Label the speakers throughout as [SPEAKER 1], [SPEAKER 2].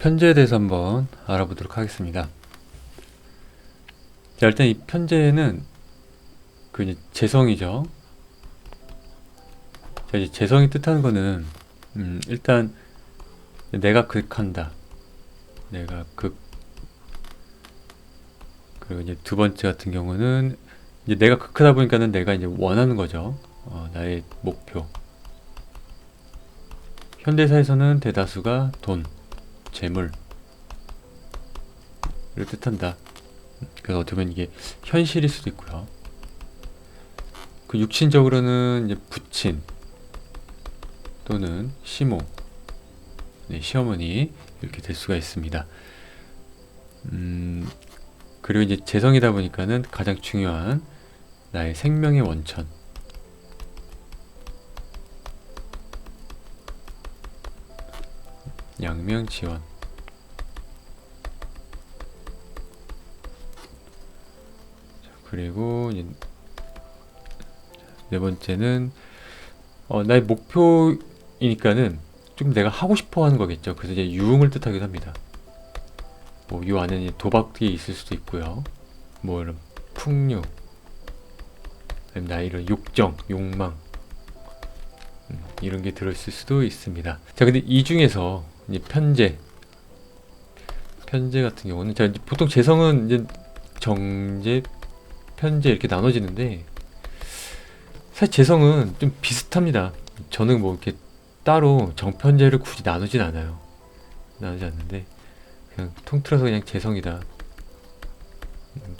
[SPEAKER 1] 편제에 대해서 한번 알아보도록 하겠습니다. 자, 일단 이 편제는 그 이제 재성이죠. 자, 이제 재성이 뜻하는 거는 일단 내가 극한다. 내가 극. 그리고 이제 두 번째 같은 경우는 이제 내가 극하다 보니까는 내가 이제 원하는 거죠. 나의 목표. 현대사에서는 대다수가 돈, 재물을 뜻한다. 그래서 어떻게 보면 이게 현실일 수도 있고요. 그 육신적으로는 이제 부친 또는 시모, 네, 시어머니 이렇게 될 수가 있습니다. 그리고 이제 재성이다 보니까는 가장 중요한 나의 생명의 원천. 양명지원. 그리고 이제 네 번째는 나의 목표이니까는 좀 내가 하고 싶어 하는 거겠죠. 그래서 이제 유흥을 뜻하기도 합니다. 뭐 이 안에는 도박이 있을 수도 있고요. 뭐 이런 풍류, 나의 이런 욕정, 욕망 이런 게 들어있을 수도 있습니다. 자, 근데 이 중에서 이제 편제 같은 경우는 자, 보통 재성은 이제 정제, 편제 이렇게 나눠지는데 사실 재성은 좀 비슷합니다. 저는 뭐 이렇게 따로 정편제를 굳이 나누진 않아요. 나누지 않는데 그냥 통틀어서 그냥 재성이다,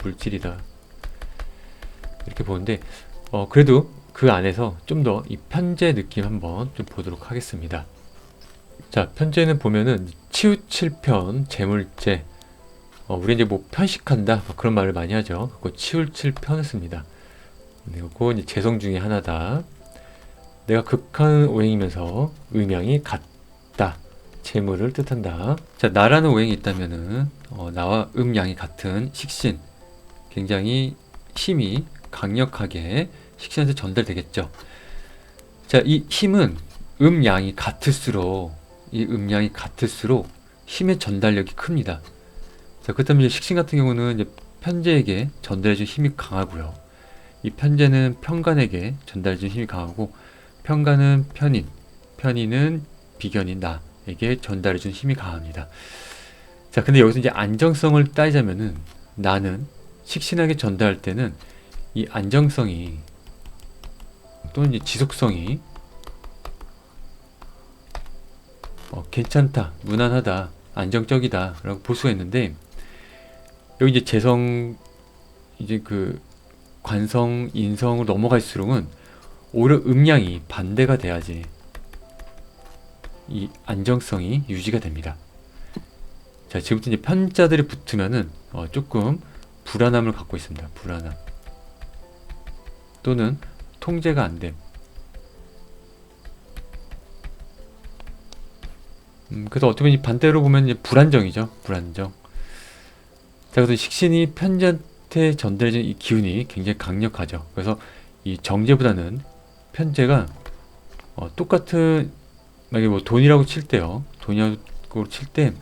[SPEAKER 1] 물질이다 이렇게 보는데 그래도 그 안에서 좀 더 이 편제 느낌 한번 좀 보도록 하겠습니다. 자, 편제는 보면은 치우칠편, 재물제. 우리 이제 뭐 편식한다 뭐 그런 말을 많이 하죠. 그 치우칠편을 씁니다. 그리고 이제 재성 중에 하나다. 내가 극한 오행이면서 음양이 같다. 재물을 뜻한다. 자, 나라는 오행이 있다면은 나와 음양이 같은 식신, 굉장히 힘이 강력하게 식신한테 전달되겠죠. 자, 이 힘은 음양이 같을수록 힘의 전달력이 큽니다. 자, 그렇다면 식신 같은 경우는 이제 편제에게 전달해준 힘이 강하고요. 이 편제는 편간에게 전달해준 힘이 강하고, 편간은 편인은 비견인 나에게 전달해준 힘이 강합니다. 자, 근데 여기서 이제 안정성을 따지자면은 나는 식신에게 전달할 때는 이 안정성이 또는 이제 지속성이 괜찮다, 무난하다, 안정적이다 라고 볼 수가 있는데, 여기 이제 재성, 이제 그 관성, 인성으로 넘어갈수록은 오히려 음양이 반대가 돼야지 이 안정성이 유지가 됩니다. 자, 지금부터 이제 편자들이 붙으면은 조금 불안함을 갖고 있습니다. 불안함 또는 통제가 안 됨. 그래서 어떻게 보면 반대로 보면 이제 불안정이죠. 불안정. 자, 그래서 식신이 편제한테 전달해진 이 기운이 굉장히 강력하죠. 그래서 이 정제보다는 편제가 똑같은, 만약에 뭐 돈이라고 칠 때요. 돈이라고 칠 때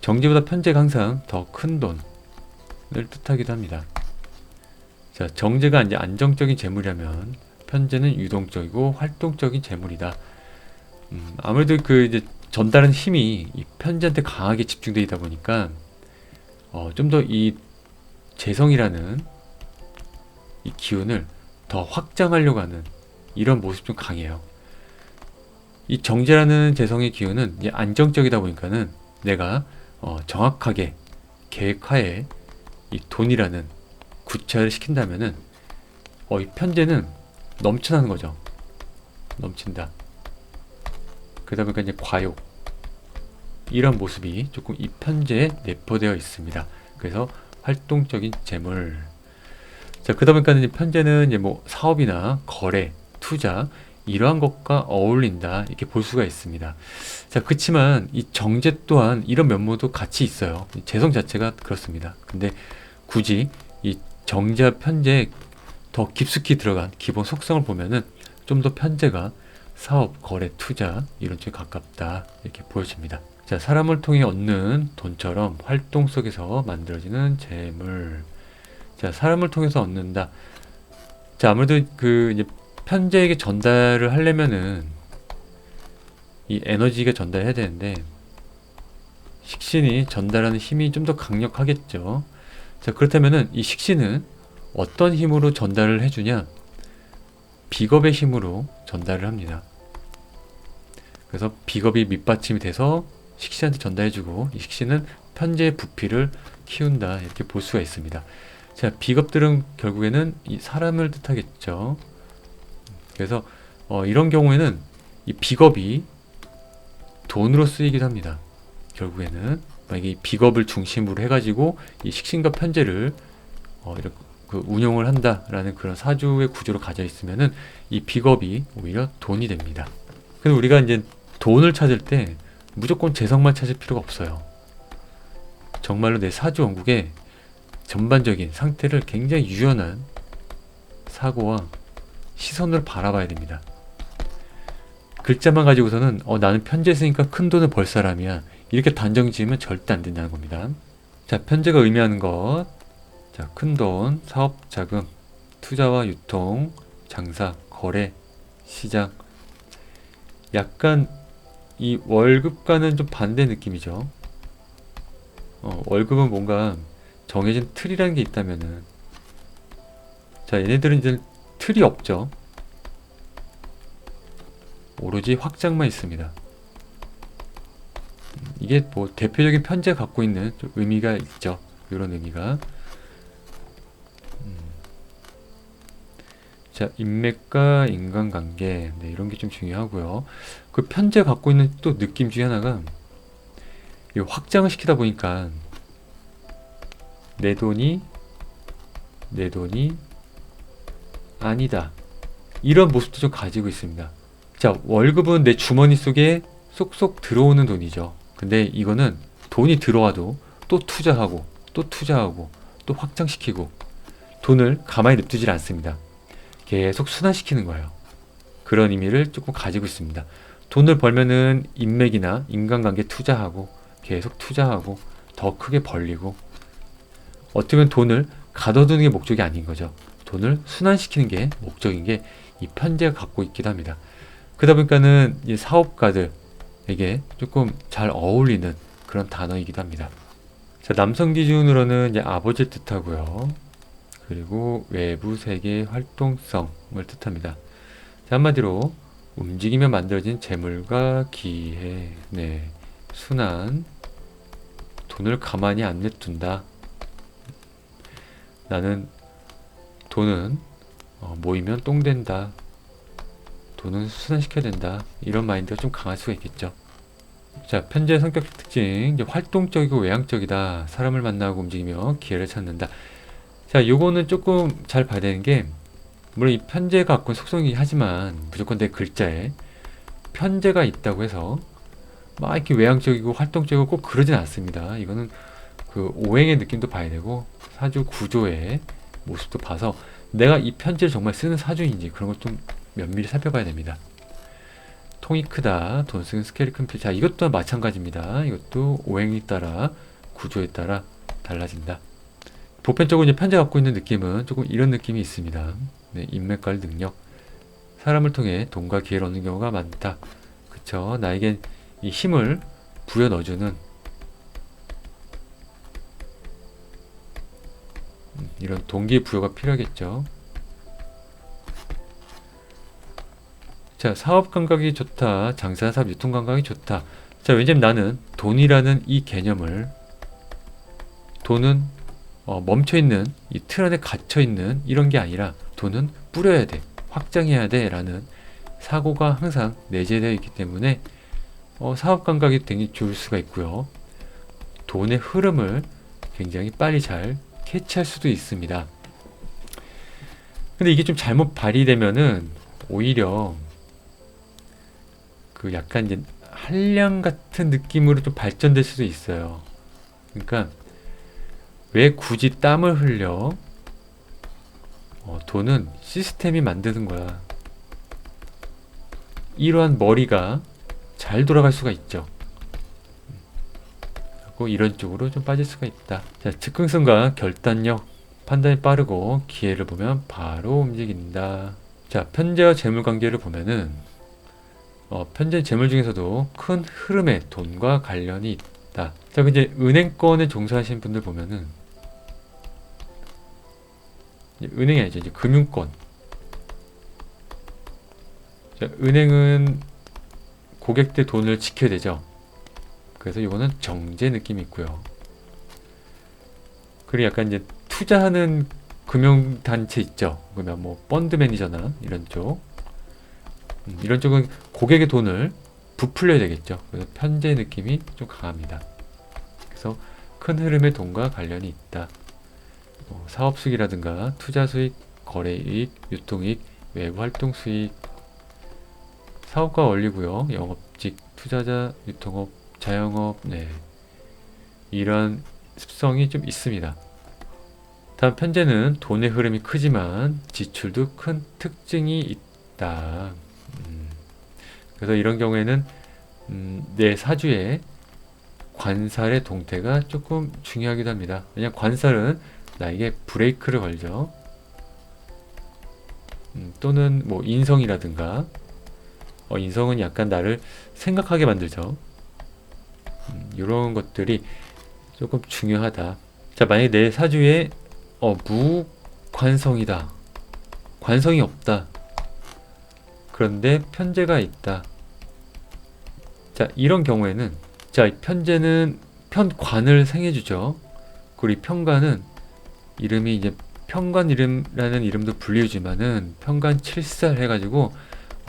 [SPEAKER 1] 정제보다 편제가 항상 더 큰 돈을 뜻하기도 합니다. 자, 정제가 이제 안정적인 재물이라면 편제는 유동적이고 활동적인 재물이다. 아무래도 그 이제 전달하는 힘이 이 편제한테 강하게 집중되어 있다 보니까 좀 더 이 재성이라는 이 기운을 더 확장하려고 하는 이런 모습이 좀 강해요. 이 정제라는 재성의 기운은 이제 안정적이다 보니까는 내가 정확하게 계획하에 이 돈이라는 구체화를 시킨다면은 이 편제는 넘쳐나는 거죠. 넘친다. 그러다 보니까 이제 과욕, 이런 모습이 조금 이 편제에 내포되어 있습니다. 그래서 활동적인 재물. 자, 그러다 보니까 이제 편제는 이제 뭐 사업이나 거래, 투자 이러한 것과 어울린다 이렇게 볼 수가 있습니다. 자, 그렇지만 이 정제 또한 이런 면모도 같이 있어요. 재성 자체가 그렇습니다. 근데 굳이 이 정제와 편제에 더 깊숙이 들어간 기본 속성을 보면은 좀 더 편제가 사업, 거래, 투자 이런 쪽에 가깝다 이렇게 보여집니다. 자, 사람을 통해 얻는 돈처럼 활동 속에서 만들어지는 재물. 자, 사람을 통해서 얻는다. 자, 아무래도 그 이제 편재에게 전달을 하려면은 이 에너지가 전달해야 되는데 식신이 전달하는 힘이 좀 더 강력하겠죠. 자, 그렇다면은 이 식신은 어떤 힘으로 전달을 해주냐? 비겁의 힘으로 전달을 합니다. 그래서 비겁이 밑받침이 돼서 식신한테 전달해주고 이 식신은 편재의 부피를 키운다 이렇게 볼 수가 있습니다. 자, 비겁들은 결국에는 이 사람을 뜻하겠죠. 그래서 이런 경우에는 이 비겁이 돈으로 쓰이기도 합니다. 결국에는 만약에 이 비겁을 중심으로 해가지고 이 식신과 편재를 이렇게 그 운용을 한다라는 그런 사주의 구조로 가져 있으면은 이 비겁이 오히려 돈이 됩니다. 그래서 우리가 이제 돈을 찾을 때 무조건 재성만 찾을 필요가 없어요. 정말로 내 사주 원국의 전반적인 상태를 굉장히 유연한 사고와 시선으로 바라봐야 됩니다. 글자만 가지고서는 나는 편재 쓰니까 큰 돈을 벌 사람이야 이렇게 단정 지으면 절대 안 된다는 겁니다. 자, 편재가 의미하는 것, 자, 큰돈, 사업 자금, 투자와 유통, 장사, 거래, 시장. 약간 이 월급과는 좀 반대 느낌이죠. 월급은 뭔가 정해진 틀이라는 게 있다면은, 자, 얘네들은 이제 틀이 없죠. 오로지 확장만 있습니다. 이게 뭐 대표적인 편제 갖고 있는 좀 의미가 있죠. 이런 의미가. 자, 인맥과 인간관계, 네, 이런 게 좀 중요하고요. 그 편제 갖고 있는 또 느낌 중에 하나가 이 확장을 시키다 보니까 내 돈이 아니다. 이런 모습도 좀 가지고 있습니다. 자, 월급은 내 주머니 속에 쏙쏙 들어오는 돈이죠. 근데 이거는 돈이 들어와도 또 투자하고 또 확장시키고 돈을 가만히 냅두질 않습니다. 계속 순환시키는 거예요. 그런 의미를 조금 가지고 있습니다. 돈을 벌면은 인맥이나 인간관계 투자하고 계속 투자하고 더 크게 벌리고 어떻게 보면 돈을 가둬두는 게 목적이 아닌 거죠. 돈을 순환시키는 게 목적인 게 이 편제가 갖고 있기도 합니다. 그러다 보니까는 이 사업가들에게 조금 잘 어울리는 그런 단어이기도 합니다. 자, 남성 기준으로는 이제 아버지를 뜻하고요. 그리고 외부 세계의 활동성을 뜻합니다. 자, 한마디로 움직이며 만들어진 재물과 기회, 네, 순환, 돈을 가만히 안 냅둔다. 나는 돈은 모이면 똥 된다. 돈은 순환시켜야 된다. 이런 마인드가 좀 강할 수가 있겠죠. 자, 편재의 성격 특징, 이제 활동적이고 외향적이다. 사람을 만나고 움직이며 기회를 찾는다. 자, 요거는 조금 잘 봐야 되는 게 물론 이 편재가 갖고 속성이긴 하지만 무조건 내 글자에 편재가 있다고 해서 막 이렇게 외향적이고 활동적이고 꼭 그러진 않습니다. 이거는 그 오행의 느낌도 봐야 되고 사주 구조의 모습도 봐서 내가 이 편지를 정말 쓰는 사주인지 그런 걸 좀 면밀히 살펴봐야 됩니다. 통이 크다, 돈 쓰는 스케일이 큰 편. 자, 이것도 마찬가지입니다. 이것도 오행에 따라 구조에 따라 달라진다. 보편적으로 이제 편제 갖고 있는 느낌은 조금 이런 느낌이 있습니다. 네, 인맥 관리 능력, 사람을 통해 돈과 기회를 얻는 경우가 많다. 그쵸? 나에겐 이 힘을 부여 넣어주는 이런 동기부여가 필요하겠죠. 자, 사업 감각이 좋다. 장사, 사업, 유통 감각이 좋다. 자, 왜냐면 나는 돈이라는 이 개념을 돈은 멈춰있는 이 틀 안에 갇혀있는 이런 게 아니라 돈은 뿌려야 돼. 확장해야 돼. 라는 사고가 항상 내재되어 있기 때문에 사업 감각이 굉장히 좋을 수가 있고요. 돈의 흐름을 굉장히 빨리 잘 캐치할 수도 있습니다. 근데 이게 좀 잘못 발휘되면은 오히려 그 약간 이제 한량 같은 느낌으로 좀 발전될 수도 있어요. 그러니까 왜 굳이 땀을 흘려? 돈은 시스템이 만드는 거야. 이러한 머리가 잘 돌아갈 수가 있죠. 이런 쪽으로 좀 빠질 수가 있다. 자, 즉흥성과 결단력, 판단이 빠르고 기회를 보면 바로 움직인다. 자, 편제와 재물 관계를 보면은 편제 재물 중에서도 큰 흐름의 돈과 관련이 있다. 자, 이제 은행권에 종사하시는 분들 보면은 은행이 아니죠. 이제 금융권. 자, 은행은 고객들 돈을 지켜야 되죠. 그래서 이거는 정제 느낌이 있고요. 그리고 약간 이제 투자하는 금융단체 있죠. 그러면 뭐 펀드 매니저나 이런 쪽. 이런 쪽은 고객의 돈을 부풀려야 되겠죠. 그래서 편제 느낌이 좀 강합니다. 그래서 큰 흐름의 돈과 관련이 있다. 사업 수익이라든가 투자 수익, 거래 이익, 유통 이익, 외부 활동 수익, 사업가 원리고요. 영업직, 투자자, 유통업, 자영업, 네. 이런 습성이 좀 있습니다. 다음 편제는 돈의 흐름이 크지만 지출도 큰 특징이 있다. 그래서 이런 경우에는 내 사주의 관살의 동태가 조금 중요하기도 합니다. 왜냐하면 관살은 나에게 브레이크를 걸죠. 또는 뭐 인성이라든가 인성은 약간 나를 생각하게 만들죠. 이런 것들이 조금 중요하다. 자, 만약에 내 사주에 무관성이다. 관성이 없다. 그런데 편제가 있다. 자, 이런 경우에는 자, 이 편제는 편관을 생해주죠. 그리고 이 편관은 이름이 이제 편관 이름이라는 이름도 불리우지만은 편관 칠살 해가지고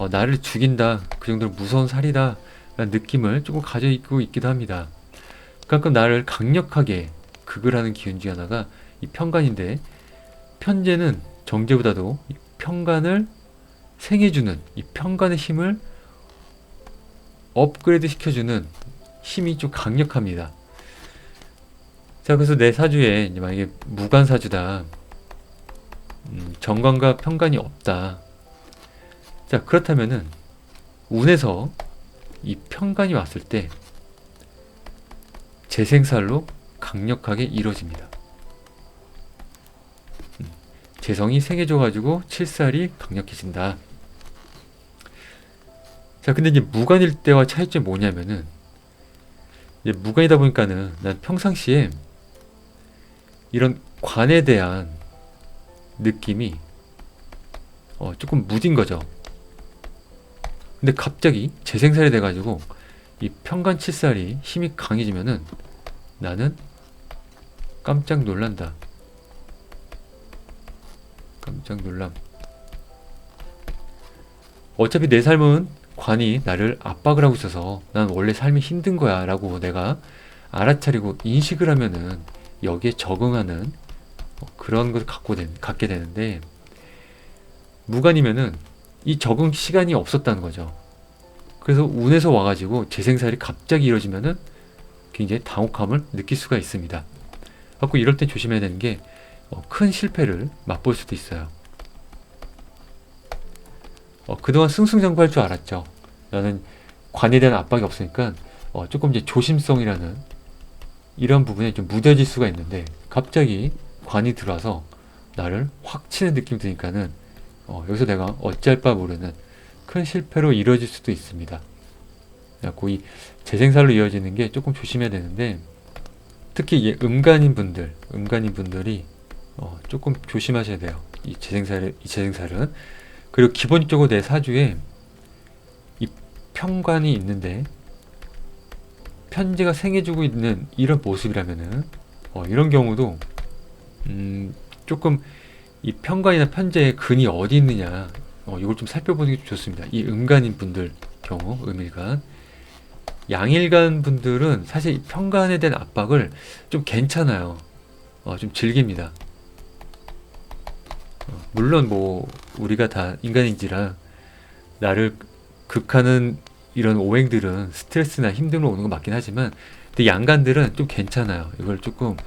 [SPEAKER 1] 나를 죽인다. 그 정도로 무서운 살이다. 라는 느낌을 조금 가지고 있기도 합니다. 가끔 나를 강력하게 극을 하는 기운 중 하나가 이 편관인데 편제는 정제보다도 이 편관을 생해주는 이 편관의 힘을 업그레이드 시켜주는 힘이 좀 강력합니다. 자, 그래서 내 사주에 이제 만약에 무관사주다. 정관과 편관이 없다. 자, 그렇다면은 운에서 이 편관이 왔을 때 재생살로 강력하게 이루어집니다. 재성이 생해줘가지고 칠살이 강력해진다. 자, 근데 이제 무관일 때와 차이점이 뭐냐면은 이제 무관이다 보니까는 난 평상시에 이런 관에 대한 느낌이 조금 무딘 거죠. 근데 갑자기 재생살이 돼가지고 이 편관 칠살이 힘이 강해지면은 나는 깜짝 놀란다. 깜짝 놀람. 어차피 내 삶은 관이 나를 압박을 하고 있어서 난 원래 삶이 힘든 거야 라고 내가 알아차리고 인식을 하면은 여기에 적응하는 그런 것을 갖게 되는데 무관이면은 이 적응 시간이 없었다는 거죠. 그래서 운에서 와가지고 재생살이 갑자기 이루어지면은 굉장히 당혹함을 느낄 수가 있습니다. 그래서 이럴 때 조심해야 되는 게 큰 실패를 맛볼 수도 있어요. 그동안 승승장구할 줄 알았죠. 나는 관에 대한 압박이 없으니까 조금 이제 조심성이라는 이런 부분에 좀 무뎌질 수가 있는데 갑자기 관이 들어와서 나를 확 치는 느낌이 드니까는 여기서 내가 어찌할 바 모르는 큰 실패로 이루어질 수도 있습니다. 그래서 이 재생살로 이어지는 게 조금 조심해야 되는데 특히 이 음간인 분들이 조금 조심하셔야 돼요. 이 재생살은. 그리고 기본적으로 내 사주에 이 편관이 있는데 편제가 생해주고 있는 이런 모습이라면은 이런 경우도 조금 이 편관이나 편제의 근이 어디 있느냐 이걸 좀 살펴보는 게 좋습니다. 이 음간인 분들 경우 음일간 양일간 분들은 사실 이 편관에 대한 압박을 좀 괜찮아요. 좀 즐깁니다. 물론 뭐 우리가 다 인간인지라 나를 극하는 이런 오행들은 스트레스나 힘듦으로 오는 거 맞긴 하지만 근데 양간들은 좀 괜찮아요. 이걸 조금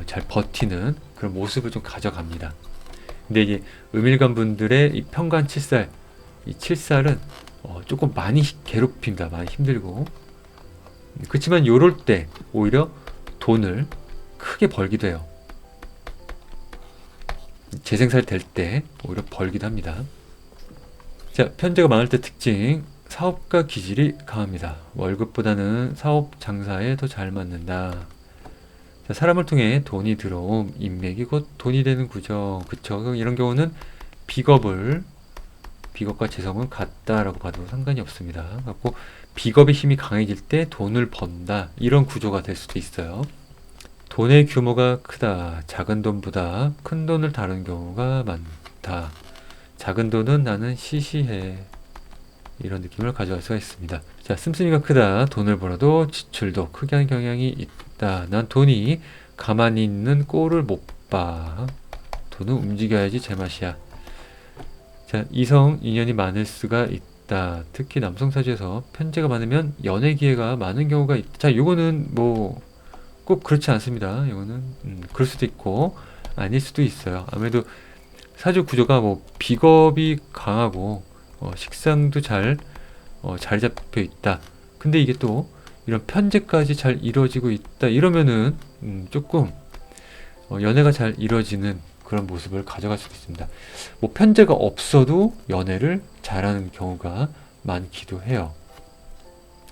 [SPEAKER 1] 잘 버티는 그런 모습을 좀 가져갑니다. 근데 이제 음일간 분들의 이 편관 칠살 이 칠살은 조금 많이 괴롭힙니다. 많이 힘들고 그렇지만 요럴 때 오히려 돈을 크게 벌기도 해요. 재생살 될 때 오히려 벌기도 합니다. 자, 편제가 많을 때 특징. 사업가 기질이 강합니다. 월급보다는 사업 장사에 더 잘 맞는다. 자, 사람을 통해 돈이 들어옴, 인맥이 곧 돈이 되는 구조. 그쵸? 이런 경우는 비겁과 재성은 같다라고 봐도 상관이 없습니다. 그래서 비겁의 힘이 강해질 때 돈을 번다. 이런 구조가 될 수도 있어요. 돈의 규모가 크다. 작은 돈보다 큰 돈을 다루는 경우가 많다. 작은 돈은 나는 시시해. 이런 느낌을 가져갈 수가 있습니다. 자, 씀씀이가 크다. 돈을 벌어도 지출도 크게 하는 경향이 있다. 난 돈이 가만히 있는 꼴을 못 봐. 돈은 움직여야지 제맛이야. 자, 이성 인연이 많을 수가 있다. 특히 남성 사주에서 편제가 많으면 연애 기회가 많은 경우가 있다. 자, 요거는 뭐 꼭 그렇지 않습니다. 이거는 그럴 수도 있고 아닐 수도 있어요. 아무래도 사주 구조가 뭐 비겁이 강하고 식상도 잘 자리 잡혀 있다. 근데 이게 또 이런 편제까지 잘 이루어지고 있다. 이러면은 조금 연애가 잘 이루어지는 그런 모습을 가져갈 수도 있습니다. 뭐 편제가 없어도 연애를 잘하는 경우가 많기도 해요.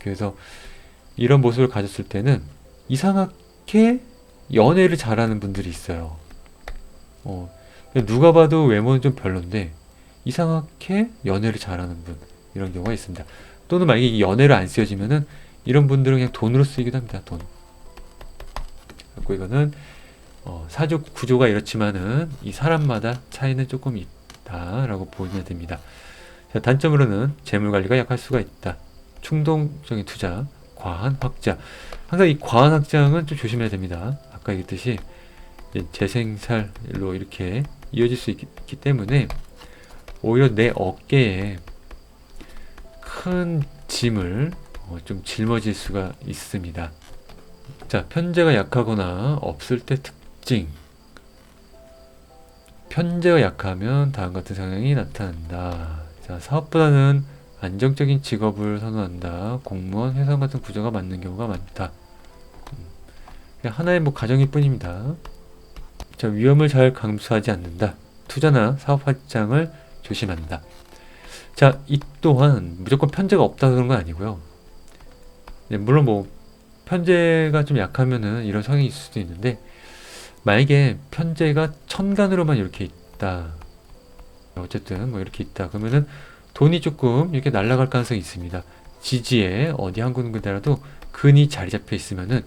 [SPEAKER 1] 그래서 이런 모습을 가졌을 때는 이상하게 연애를 잘하는 분들이 있어요. 누가 봐도 외모는 좀 별론데 이상하게 연애를 잘하는 분, 이런 경우가 있습니다. 또는 만약에 이 연애를 안 쓰여지면은 이런 분들은 그냥 돈으로 쓰이기도 합니다. 돈. 그리고 이거는 사주 구조가 이렇지만은 이 사람마다 차이는 조금 있다라고 보면 됩니다. 자, 단점으로는 재물 관리가 약할 수가 있다. 충동적인 투자, 과한 확장. 항상 이 과한 확장은 좀 조심해야 됩니다. 아까 얘기했듯이 재생살로 이렇게 이어질 수 있기 때문에 오히려 내 어깨에 큰 짐을 좀 짊어질 수가 있습니다. 자, 편제가 약하거나 없을 때 특징. 편제가 약하면 다음과 같은 성향이 나타난다. 자, 사업보다는 안정적인 직업을 선호한다. 공무원, 회사 같은 구조가 맞는 경우가 많다. 그냥 하나의 뭐 가정일 뿐입니다. 자, 위험을 잘 감수하지 않는다. 투자나 사업 확장을 조심한다. 자, 이 또한 무조건 편제가 없다 그런 건 아니고요. 물론 뭐 편제가 좀 약하면은 이런 성향이 있을 수도 있는데, 만약에 편제가 천간으로만 이렇게 있다, 어쨌든 뭐 이렇게 있다 그러면은 돈이 조금 이렇게 날아갈 가능성이 있습니다. 지지에 어디 한 군데라도 근이 자리 잡혀 있으면은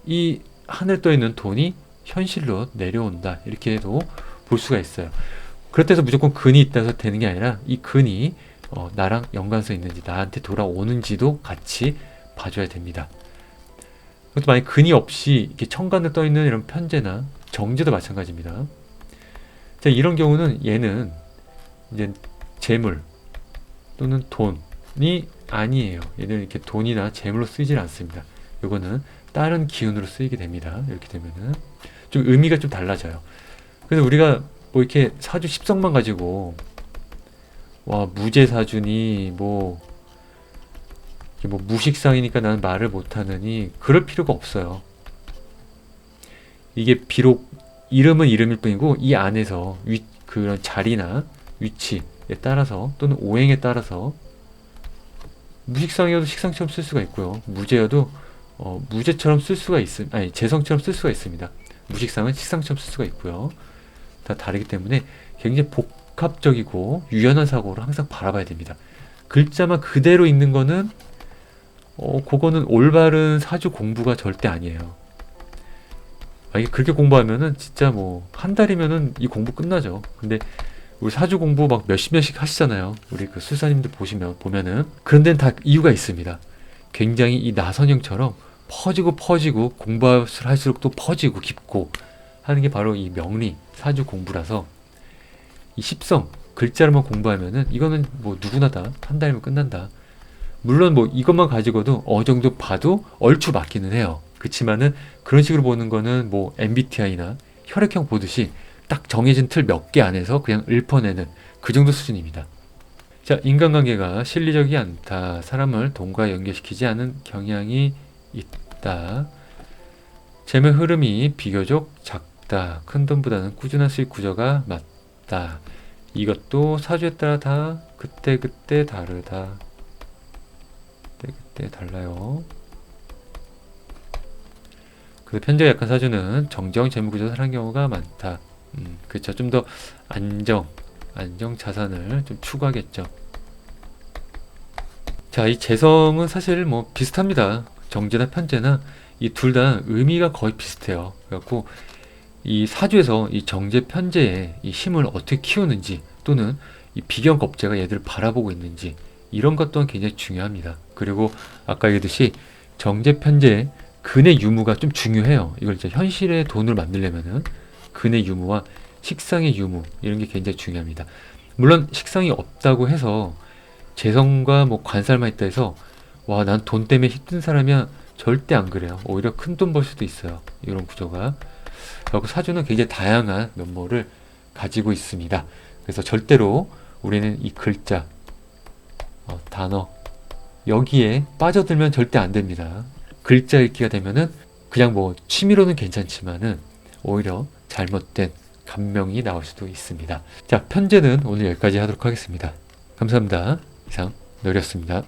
[SPEAKER 1] 이 하늘 떠 있는 돈이 현실로 내려온다, 이렇게도 볼 수가 있어요. 그렇다고 해서 무조건 근이 있다서 되는 게 아니라 이 근이 나랑 연관성 있는지, 나한테 돌아오는지도 같이 봐줘야 됩니다. 그것도 만약 근이 없이 이렇게 천간에 떠 있는 이런 편제나 정제도 마찬가지입니다. 자, 이런 경우는 얘는 이제 재물 또는 돈이 아니에요. 얘는 이렇게 돈이나 재물로 쓰이질 않습니다. 이거는 다른 기운으로 쓰이게 됩니다. 이렇게 되면은 좀 의미가 좀 달라져요. 그래서 우리가 뭐 이렇게 사주 10성만 가지고 와, 무제사주니 뭐 무식상이니까 나는 말을 못하느니 그럴 필요가 없어요. 이게 비록 이름은 이름일 뿐이고 이 안에서 그런 자리나 위치에 따라서 또는 오행에 따라서 무식상이어도 식상처럼 쓸 수가 있고요. 무제여도 무제처럼 쓸 수가 아니 재성처럼 쓸 수가 있습니다. 무식상은 식상처럼 쓸 수가 있고요. 다 다르기 때문에 굉장히 복합적이고 유연한 사고를 항상 바라봐야 됩니다. 글자만 그대로 있는 거는 그거는 올바른 사주 공부가 절대 아니에요. 이게 그렇게 공부하면은 진짜 뭐 한 달이면은 이 공부 끝나죠. 근데 우리 사주 공부 막 몇십 년씩 하시잖아요. 우리 그 수사님들 보면은 그런 데는 다 이유가 있습니다. 굉장히 이 나선형처럼 퍼지고 공부할수록 또 퍼지고 깊고 하는 게 바로 이 명리 사주 공부라서, 이 십성 글자로만 공부하면은 이거는 뭐 누구나 다 한 달이면 끝난다. 물론 뭐 이것만 가지고도 어느 정도 봐도 얼추 맞기는 해요. 그치만은 그런 식으로 보는 거는 뭐 MBTI나 혈액형 보듯이 딱 정해진 틀 몇 개 안에서 그냥 읊어내는 그 정도 수준입니다. 자, 인간관계가 실리적이 않다. 사람을 돈과 연결시키지 않은 경향이 있다. 재물 흐름이 비교적 작다. 큰돈보다는 꾸준한 수익 구조가 맞다. 이것도 사주에 따라 다 그때그때 다르다. 그때 달라요. 그 편제 약한 사주는 정정 재무 구조 살아난 경우가 많다. 그렇죠. 좀 더 안정 자산을 좀 추구하겠죠. 자, 이 재성은 사실 뭐 비슷합니다. 정제나 편제나 이 둘 다 의미가 거의 비슷해요. 그래갖고 이 사주에서 이 정제 편제의 이 힘을 어떻게 키우는지 또는 이 비견 겁재가 얘들을 바라보고 있는지 이런 것 또한 굉장히 중요합니다. 그리고 아까 얘기했듯이 정제 편제의 근의 유무가 좀 중요해요. 이걸 이제 현실의 돈을 만들려면은 근의 유무와 식상의 유무 이런 게 굉장히 중요합니다. 물론 식상이 없다고 해서 재성과 뭐 관살만 있다 해서 와, 난 돈 때문에 힘든 사람이야. 절대 안 그래요. 오히려 큰 돈 벌 수도 있어요. 이런 구조가. 그리고 사주는 굉장히 다양한 면모를 가지고 있습니다. 그래서 절대로 우리는 이 글자, 단어 여기에 빠져들면 절대 안 됩니다. 글자 읽기가 되면은 그냥 뭐 취미로는 괜찮지만은 오히려 잘못된 감명이 나올 수도 있습니다. 자, 편제는 오늘 여기까지 하도록 하겠습니다. 감사합니다. 이상 노렸습니다.